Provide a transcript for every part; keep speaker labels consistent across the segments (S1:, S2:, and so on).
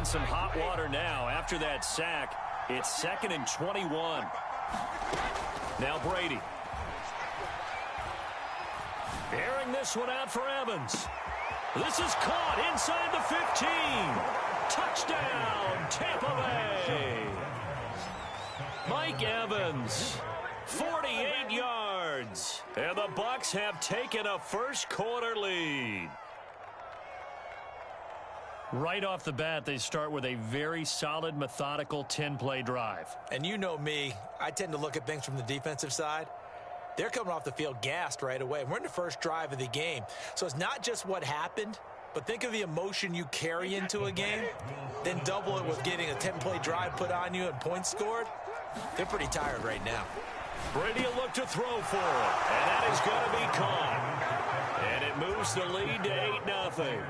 S1: in some hot water now after that sack. It's 2nd and 21. Now Brady. Airing this one out for Evans. This is caught inside the 15. Touchdown, Tampa Bay. Mike Evans, 48 yards. And the Bucs have taken a first-quarter lead. Right off the bat, they start with a very solid, methodical 10-play drive.
S2: And you know me, I tend to look at things from the defensive side. They're coming off the field gassed right away. We're in the first drive of the game. So it's not just what happened, but think of the emotion you carry into a game, then double it with getting a 10-play drive put on you and points scored. They're pretty tired right now.
S1: Brady will look to throw for it, and that is going to be caught. And it moves the lead to 8-0.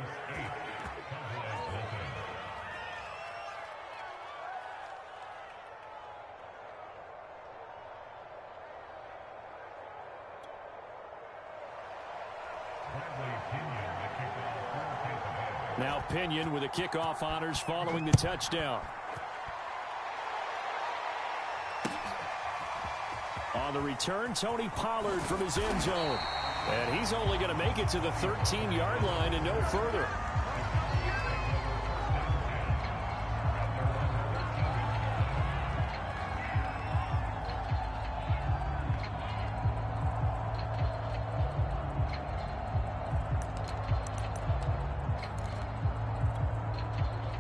S1: Now Pinion with the kickoff honors following the touchdown. On the return, Tony Pollard from his end zone. And he's only going to make it to the 13-yard line and no further.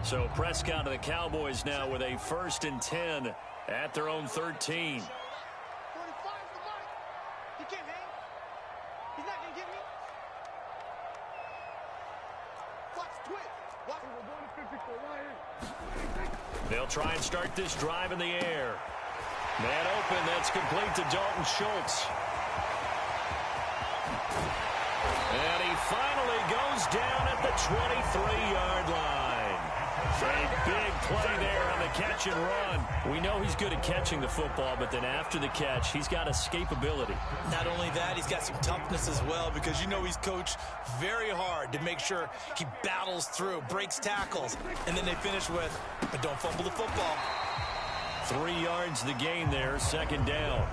S1: So Prescott of the Cowboys now with a 1st and 10 at their own 13. They'll try and start this drive in the air. Man open, that's complete to Dalton Schultz. And he finally goes down at the 23-yard line. A big play there on the catch and run. We know he's good at catching the football, but then after the catch, he's got escapability.
S2: Not only that, he's got some toughness as well, because you know he's coached very hard to make sure he battles through, breaks tackles, and then they finish with, but don't fumble the football.
S1: 3 yards the gain there, 2nd down.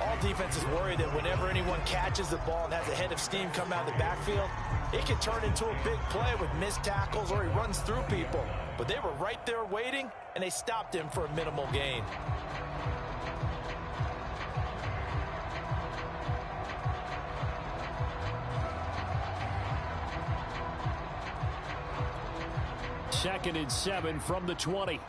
S2: All defenses worry that whenever anyone catches the ball and has a head of steam come out of the backfield, it can turn into a big play with missed tackles or he runs through people. But they were right there waiting, and they stopped him for a minimal gain.
S1: Second and 7 from the 20.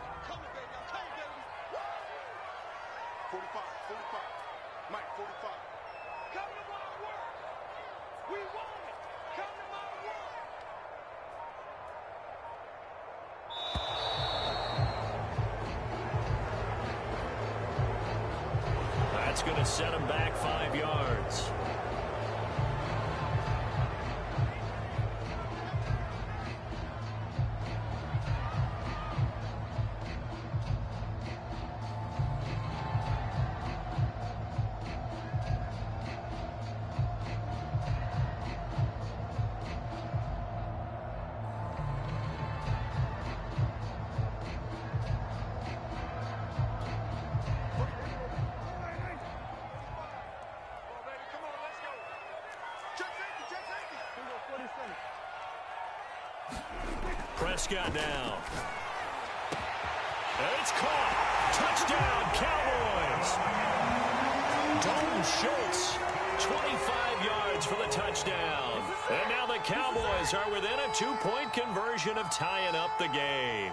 S1: That's going to set him back 5 yards. Prescott down. And it's caught. Touchdown, Cowboys. Dalton Schultz, 25 yards for the touchdown. And now the Cowboys are within a 2-point conversion of tying up the game.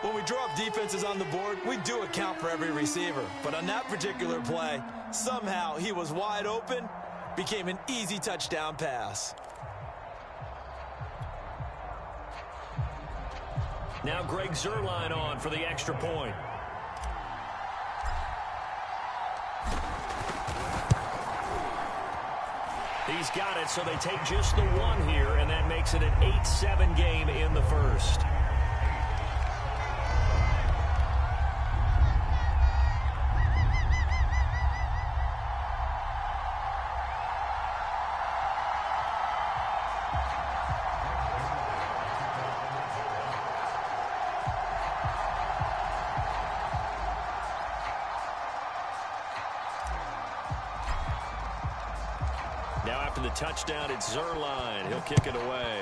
S2: When we draw up defenses on the board, we do account for every receiver. But on that particular play, somehow he was wide open, became an easy touchdown pass.
S1: Now Greg Zuerlein on for the extra point. He's got it, so they take just the one here, and that makes it an 8-7 game in the first. After the touchdown, it's Zerline. He'll kick it away.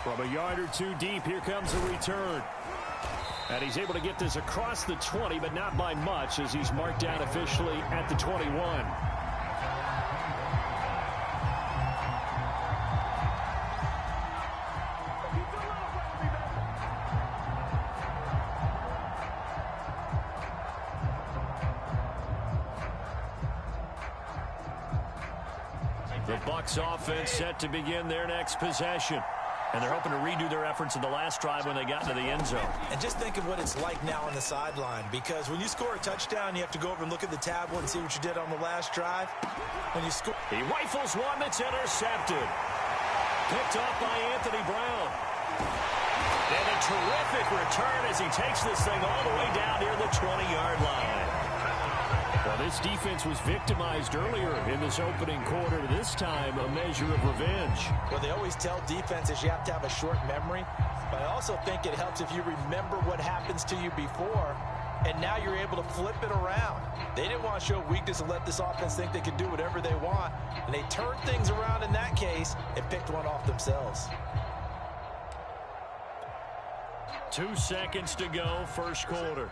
S1: From a yard or two deep, here comes a return. And he's able to get this across the 20, but not by much, as he's marked down officially at the 21. The Bucs offense set to begin their next possession. And they're hoping to redo their efforts in the last drive when they got into the end zone.
S2: And just think of what it's like now on the sideline, because when you score a touchdown, you have to go over and look at the tablet and see what you did on the last drive. When you score,
S1: he rifles one that's intercepted. Picked off by Anthony Brown. And a terrific return as he takes this thing all the way down near the 20-yard line. Well, this defense was victimized earlier in this opening quarter. This time, a measure of revenge.
S2: Well, they always tell defenses you have to have a short memory, but I also think it helps if you remember what happens to you before, and now you're able to flip it around. They didn't want to show weakness and let this offense think they could do whatever they want, and they turned things around in that case and picked one off themselves.
S1: 2 seconds to go, first quarter.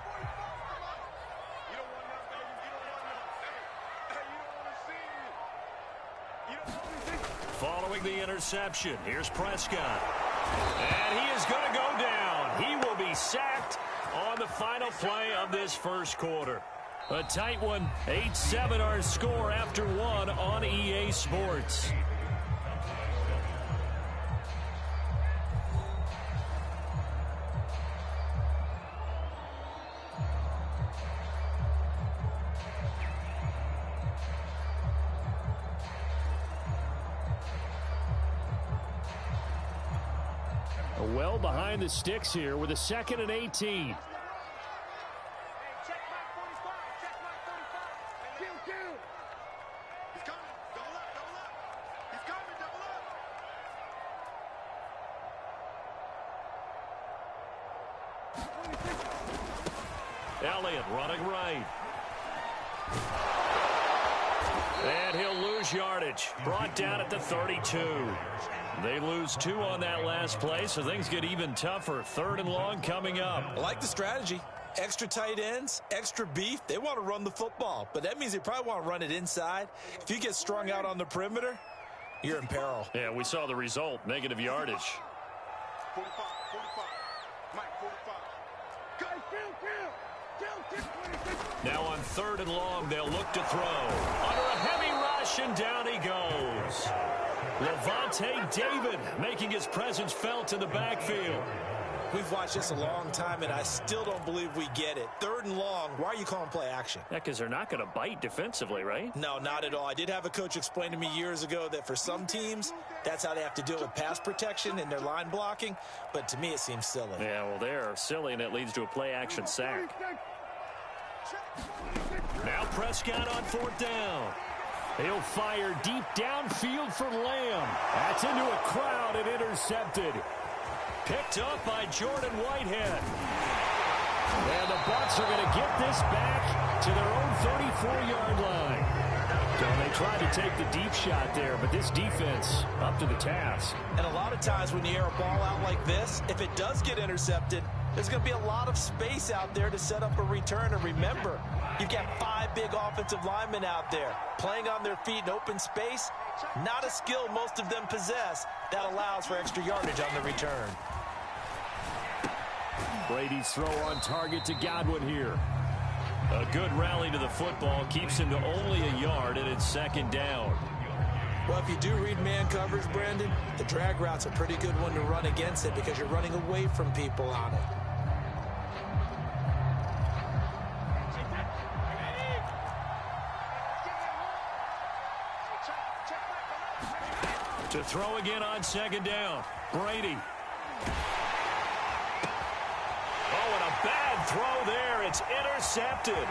S1: Following the interception, here's Prescott. And he is going to go down. He will be sacked on the final play of this first quarter. A tight one, 8-7 our score after one on EA Sports. Well behind the sticks here with a 2nd and 18. Elliott running right. And he'll lose yardage. Brought down at the 32. They lose 2 on that last play, so things get even tougher. 3rd and long coming up.
S2: I like the strategy. Extra tight ends, extra beef. They want to run the football, but that means they probably want to run it inside. If you get strung out on the perimeter, you're in peril.
S1: Yeah, we saw the result, negative yardage.
S3: 45. Mike, 45.
S1: Now on 3rd and long, they'll look to throw. Under a heavy rush, and down he goes. Levante David making his presence felt in the backfield.
S2: We've watched this a long time, and I still don't believe we get it. 3rd and long, why are you calling play action?
S1: Yeah, because they're not going to bite defensively, right?
S2: No, not at all. I did have a coach explain to me years ago that for some teams, that's how they have to deal with pass protection and their line blocking. But to me, it seems silly.
S1: Yeah, well, they're silly, and it leads to a play action sack. Now Prescott on 4th down. He'll fire deep downfield for Lamb. That's into a crowd and intercepted. Picked up by Jordan Whitehead. And the Bucs are going to get this back to their own 34-yard line. So they tried to take the deep shot there, but this defense up to the task.
S2: And a lot of times when you air a ball out like this, if it does get intercepted, there's going to be a lot of space out there to set up a return. And remember, you've got 5 big offensive linemen out there playing on their feet in open space. Not a skill most of them possess that allows for extra yardage on the return.
S1: Brady's throw on target to Godwin here. A good rally to the football keeps him to only a yard, and it's 2nd down.
S2: Well, if you do read man coverage, Brandon, the drag route's a pretty good one to run against it because you're running away from people on it.
S1: To throw again on 2nd down. Brady. Oh, and a bad throw there. It's intercepted.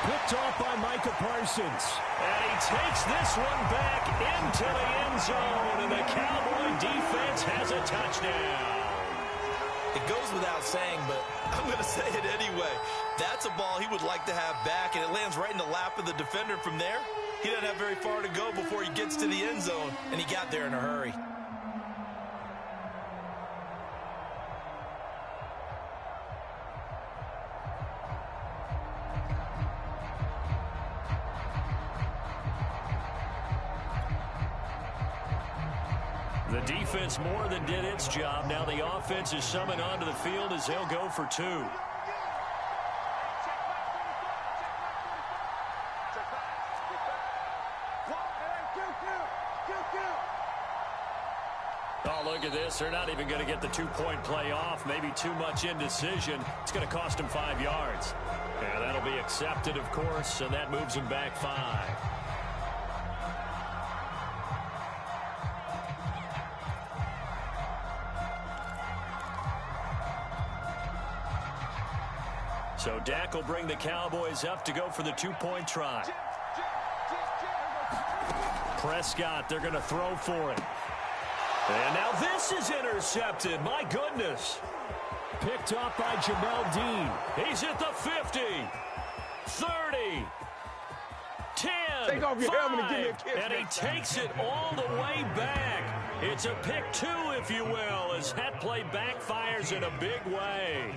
S1: Picked off by Micah Parsons. And he takes this one back into the end zone. And the Cowboy defense has a touchdown.
S4: It goes without saying, but I'm going to say it anyway. That's a ball he would like to have back, and it lands right in the lap of the defender from there. He doesn't have very far to go before he gets to the end zone, and he got there in a hurry.
S1: The defense more than did its job. Now the offense is summoned onto the field as they'll go for two. Oh, look at this. They're not even going to get the two-point play off. Maybe too much indecision. It's going to cost them 5 yards. And that'll be accepted, of course, and that moves them back 5. So Dak will bring the Cowboys up to go for the two-point try. Prescott, they're going to throw for it. And now this is intercepted. My goodness. Picked off by Jamel Dean. He's at the 50, 30, 10,
S3: Take off your
S1: 5,
S3: helmet and give me a kiss
S1: and he
S3: next time.
S1: takes it all the way back. It's a pick 2, if you will, as that play backfires in a big way.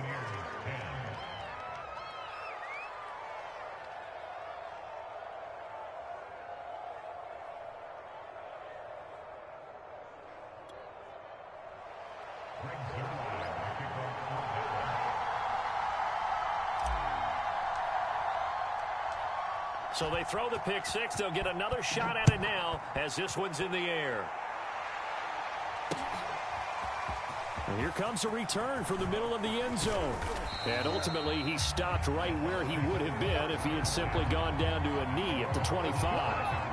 S1: So they throw the pick 6. They'll get another shot at it now as this one's in the air. And here comes a return from the middle of the end zone. And ultimately, he stopped right where he would have been if he had simply gone down to a knee at the 25.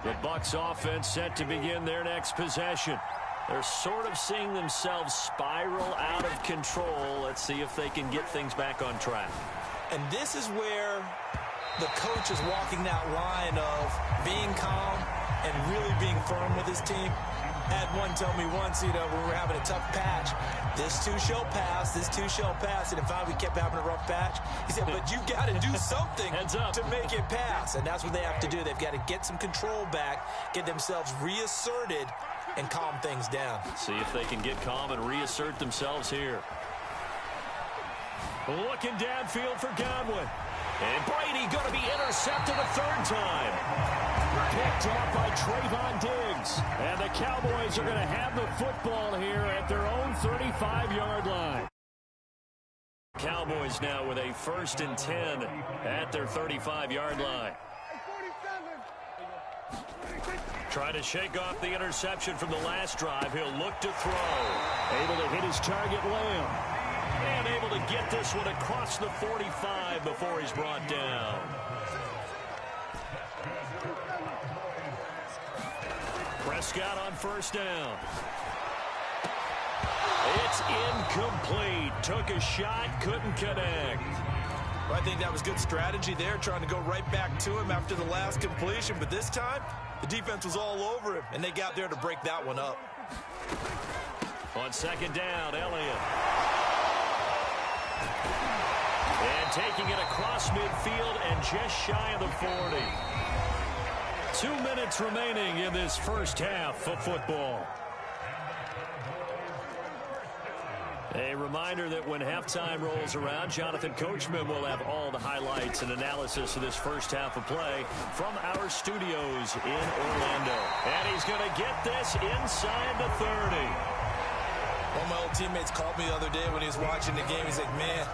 S1: The Bucs offense set to begin their next possession. They're sort of seeing themselves spiral out of control. Let's see if they can get things back on track.
S2: And this is where the coach is walking that line of being calm and really being firm with his team. Had one tell me once, when we were having a tough patch, this too shall pass, this too shall pass. And in fact, we kept having a rough patch. He said, but you got to do something to make it pass. And that's what they have to do. They've got to get some control back, get themselves reasserted, and calm things down.
S1: See if they can get calm and reassert themselves here. Looking downfield for Godwin. And Brady going to be intercepted a third time. Picked off by Trayvon Diggs. And the Cowboys are going to have the football here at their own 35-yard line. Cowboys now with a 1st and 10 at their 35-yard line. Trying to shake off the interception from the last drive. He'll look to throw. Able to hit his target, Lamb. And able to get this one across the 45 before he's brought down. Prescott on 1st down. It's incomplete. Took a shot, couldn't connect.
S4: Well, I think that was good strategy there, trying to go right back to him after the last completion. But this time, the defense was all over him, and they got there to break that one up.
S1: On 2nd down, Elliott. And taking it across midfield and just shy of the 40. 2 minutes remaining in this first half of football. A reminder that when halftime rolls around, Jonathan Coachman will have all the highlights and analysis of this first half of play from our studios in Orlando. And he's going to get this inside the 30.
S2: One of my old teammates called me the other day when he was watching the game. He's like, man,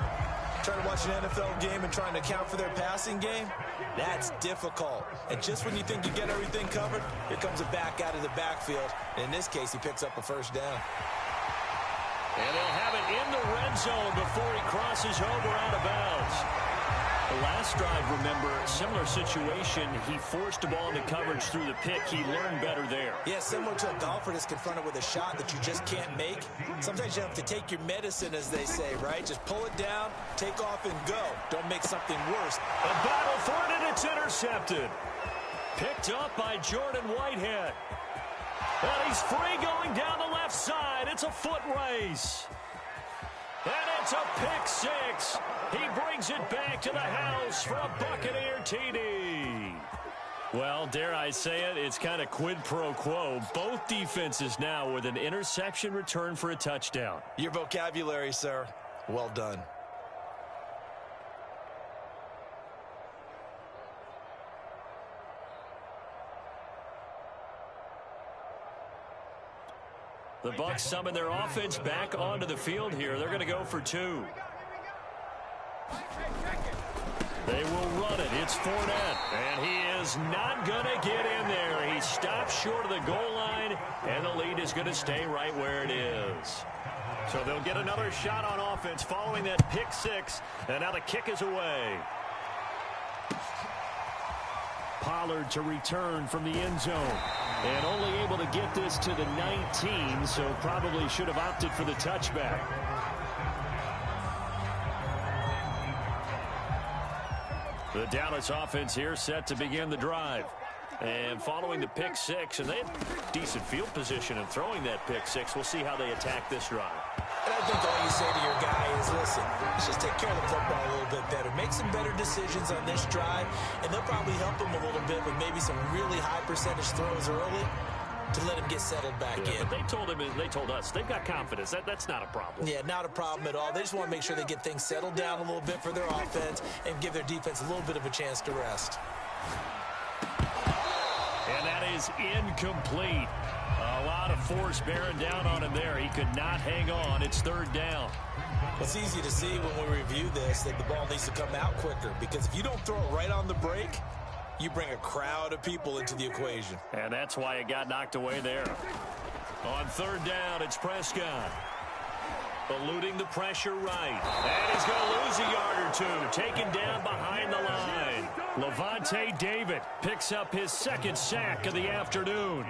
S2: trying to watch an NFL game and trying to account for their passing game, that's difficult. And just when you think you get everything covered, here comes a back out of the backfield. And in this case, he picks up a 1st down.
S1: And they'll have it in the red zone before he crosses over out of bounds. The last drive, remember, similar situation. He forced the ball into coverage through the pick. He learned better there.
S2: Yeah, similar to a golfer that's confronted with a shot that you just can't make. Sometimes you have to take your medicine, as they say, right? Just pull it down, take off, and go. Don't make something worse.
S1: A battle for it, and it's intercepted. Picked up by Jordan Whitehead. And he's free going down the left side. It's a foot race. And it's a pick six. He brings it back to the house for a Buccaneer TD. Well, dare I say it, it's kind of quid pro quo. Both defenses now with an interception return for a touchdown.
S4: Your vocabulary, sir. Well done.
S1: The Bucs summon their offense back onto the field here. They're going to go for two. They will run it. It's Fournette. And he is not going to get in there. He stops short of the goal line, and the lead is going to stay right where it is. So they'll get another shot on offense following that pick six, and now the kick is away. Pollard to return from the end zone. And only able to get this to the 19, so probably should have opted for the touchback. The Dallas offense here set to begin the drive. And following the pick six, and they have decent field position in throwing that pick six. We'll see how they attack this drive.
S2: And I think all you say to your guy is, listen, let's just take care of the football a little bit better. Make some better decisions on this drive, and they'll probably help him a little bit with maybe some really high percentage throws early to let him get settled back in.
S1: But they told us they've got confidence. That's not a problem.
S2: Yeah, not a problem at all. They just want to make sure they get things settled down a little bit for their offense and give their defense a little bit of a chance to rest.
S1: And that is incomplete. A lot of force bearing down on him there. He could not hang on. It's third down.
S2: It's easy to see when we review this that the ball needs to come out quicker, because if you don't throw it right on the break, you bring a crowd of people into the equation.
S1: And that's why it got knocked away there. On third down, it's Prescott. Eluding the pressure right. And he's going to lose a yard or two. Taken down behind the line. Levante David picks up his second sack of the afternoon.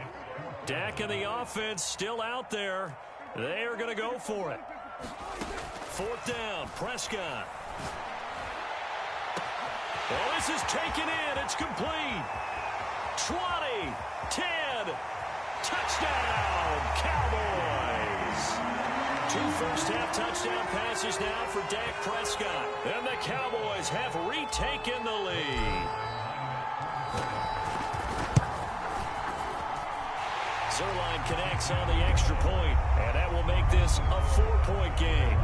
S1: Dak and the offense still out there. They are going to go for it. Fourth down, Prescott. Well, this is taken in. It's complete. 20, 10, touchdown, Cowboys. Two first-half touchdown passes now for Dak Prescott. And the Cowboys have retaken the lead. Zerline connects on the extra point, and that will make this a 4-point game.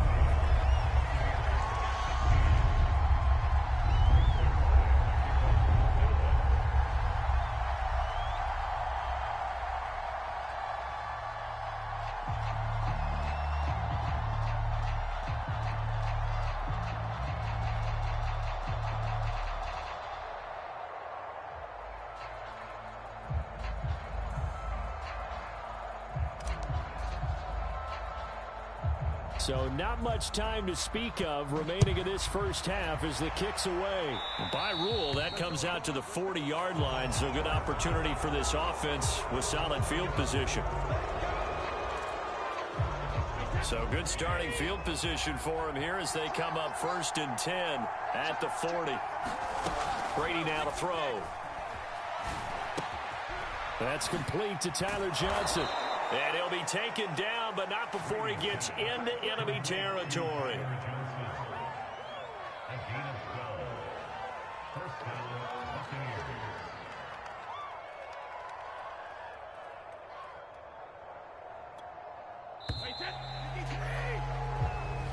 S1: So not much time to speak of remaining in this first half as the kick's away. By rule, that comes out to the 40-yard line, so good opportunity for this offense with solid field position. So good starting field position for him here as they come up 1st and 10 at the 40. Brady now to throw. That's complete to Tyler Johnson. And he'll be taken down, but not before he gets into enemy territory.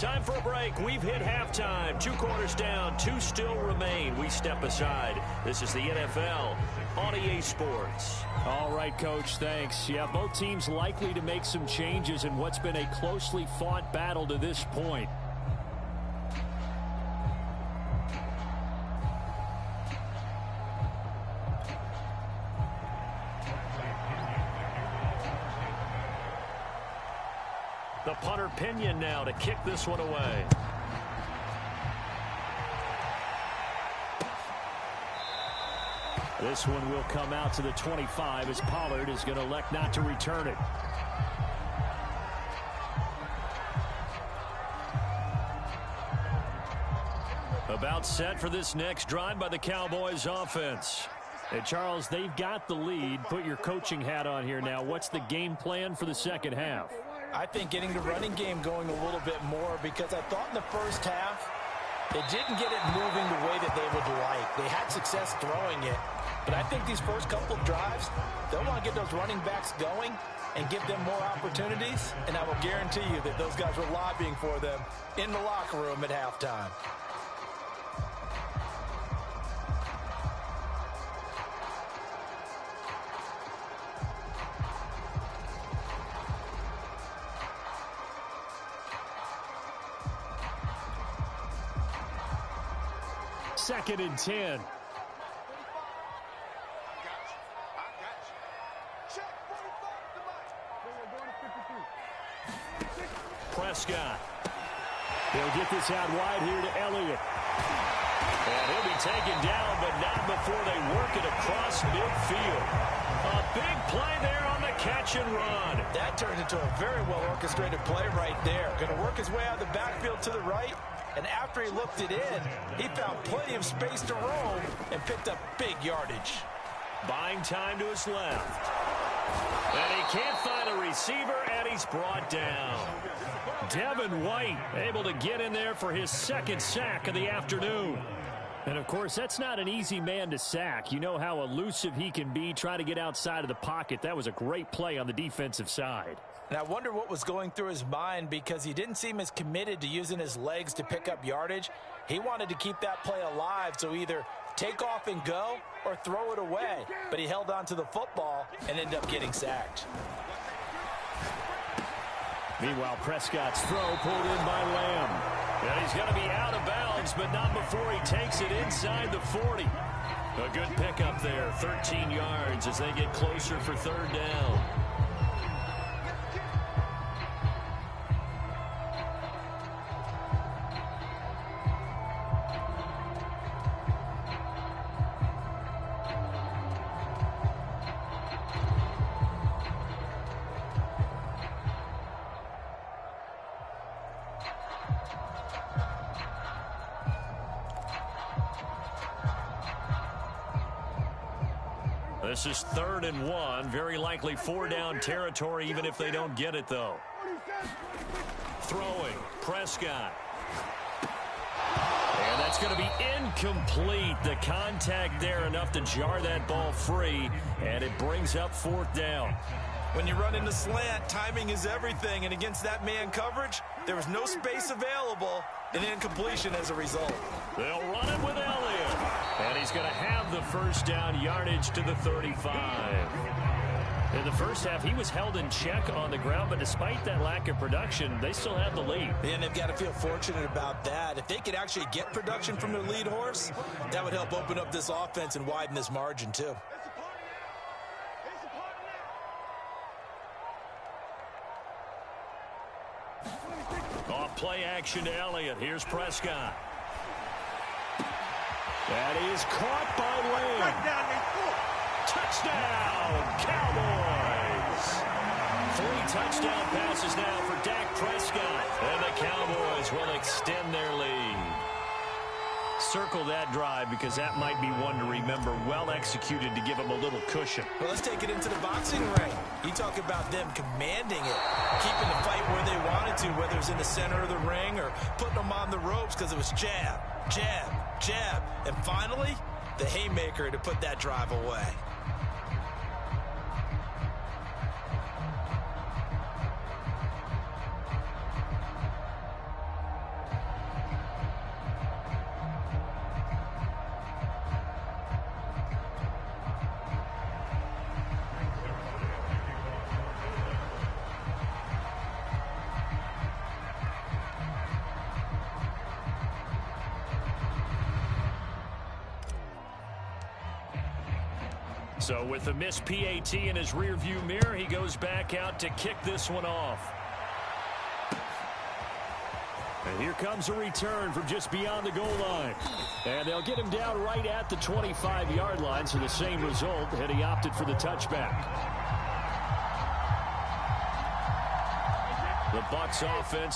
S1: Time for a break. We've hit halftime. 2 quarters down, 2 still remain. We step aside. This is the NFL on EA Sports. All right, Coach, thanks. Yeah, both teams likely to make some changes in what's been a closely fought battle to this point. The punter Pinion now to kick this one away. This one will come out to the 25 as Pollard is going to elect not to return it. About set for this next drive by the Cowboys offense. And Charles, they've got the lead. Put your coaching hat on here now. What's the game plan for the second half?
S2: I think getting the running game going a little bit more, because I thought in the first half they didn't get it moving the way that they would like. They had success throwing it, but I think these first couple of drives, they'll want to get those running backs going and give them more opportunities, and I will guarantee you that those guys were lobbying for them in the locker room at halftime.
S1: Second and 10. Prescott. He'll get this out wide here to Elliott. And he'll be taken down, but not before they work it across midfield. A big play there on the catch and run.
S2: That turned into a very well-orchestrated play right there. Going to work his way out of the backfield to the right. And after he looked it in, he found plenty of space to roam and picked up big yardage.
S1: Buying time to his left. And he can't find a receiver, and he's brought down. Devin White able to get in there for his second sack of the afternoon. And, of course, that's not an easy man to sack. You know how elusive he can be, trying to get outside of the pocket. That was a great play on the defensive side.
S2: And I wonder what was going through his mind, because he didn't seem as committed to using his legs to pick up yardage. He wanted to keep that play alive, so either take off and go or throw it away. But he held on to the football and ended up getting sacked.
S1: Meanwhile, Prescott's throw pulled in by Lamb. And he's going to be out of bounds, but not before he takes it inside the 40. A good pickup there, 13 yards as they get closer for third down. This is 3rd and 1. Very likely 4-down territory, even if they don't get it, though. Throwing. Prescott. And that's going to be incomplete. The contact there enough to jar that ball free, and it brings up 4th down.
S4: When you run into slant, timing is everything, and against that man coverage, there was no space available, and incompletion as a result.
S1: They'll run it with Elliott, and he's going to have the first down, yardage to the 35. In the first half, he was held in check on the ground, but despite that lack of production, they still have the lead.
S2: And they've got to feel fortunate about that. If they could actually get production from their lead horse, that would help open up this offense and widen this margin too.
S1: Off play action to Elliott. Here's Prescott. That is caught by Lamb. Touchdown, Cowboys. 3 touchdown passes now for Dak Prescott. And the Cowboys will extend their lead. Circle that drive, because that might be one to remember. Well executed to give them a little cushion.
S2: Well, let's take it into the boxing ring. You talk about them commanding it, keeping the fight where they wanted to, whether it's in the center of the ring or putting them on the ropes, because it was jab, jab, jab, and finally, the haymaker to put that drive away.
S1: So with the missed PAT in his rearview mirror, he goes back out to kick this one off. And here comes a return from just beyond the goal line. And they'll get him down right at the 25-yard line, so the same result, and he opted for the touchback. The Bucs offense